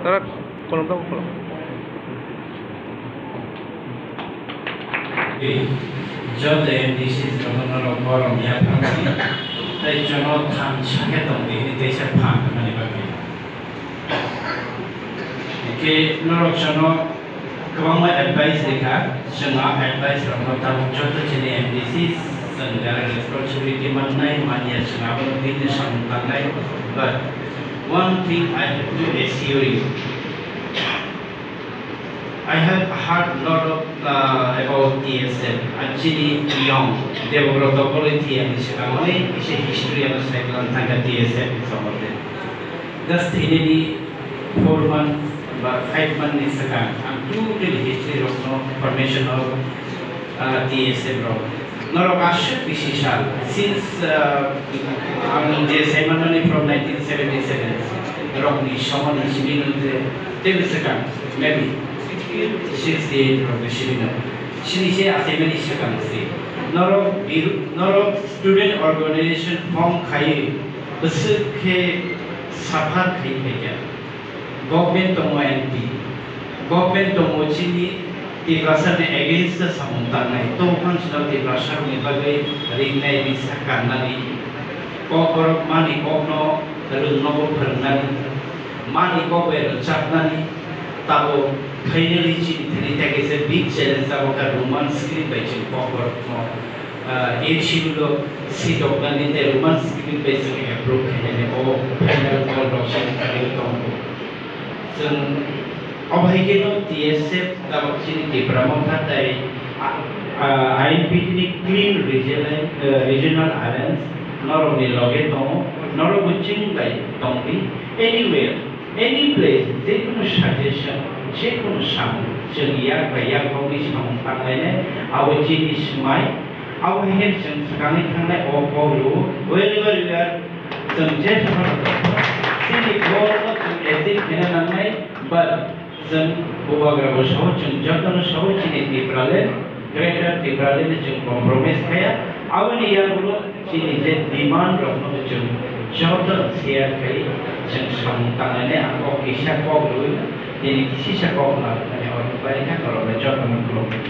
Tara, kolom daw, kolom. Jod MDC Jono Borom ya Pangsi Tay Jono Tham Chake Tong Di Tay Sa Phang Mani Bagi Ke Norok Jono Kwang Ma advice Dikha Jonga advice Ramo Tam Joto Chini MDC Senggara responsibility Manai Mania Jonga Bo Dini Sam Tanai. But one thing I have to assure you, I have heard a lot of about TSM. Actually, young developer quality and Shikamone is a history of Cyclone Tanga TSM. Just in 4 months, but 5 months is a and totally history of no formation of TSM. Norokasha Vishishal since the from 1977, Rockney Shaman is been maybe 68 from the Shivino. Shinisha Assembly Shakansi. Noro student organization form Kai, the Silke Sapar Kai, government Tomo MP, government Tomo Chini, the Russian against the Samuntana, two functional the Russian Nibagai, Rinai Visakanani, Kokor Mani Kopno, the Novo Pernani, Mani Koper, Chapnani, Tabo. Finally, it is a big challenge about a Roman script by Chipper. Schedule seat of the Roman script by a broken and a panel called Russian Combo. So, Obhageno TSF, the opportunity, Brahmata, INPT clean regional islands, not only Logeto, not only like Tombi, anywhere, any place, they can suggestion. Chekun Sam, Junior by Yakovish from Pangane, our Genius Mai, our heads and Sakani or Polo, wherever we are, some jet from City Polo to Ethic Kenanai, but some Bobagra Shouch and Japan Shouch in Tiprale, Greater Tiprale, compromise here, our Yago, Chini demand of no Jun, Jordan Sia Kai, Sam Tangane, or Kisha Polo. Jadi kisi sekolah, ada orang baik kan kalau belajar teman kelompok.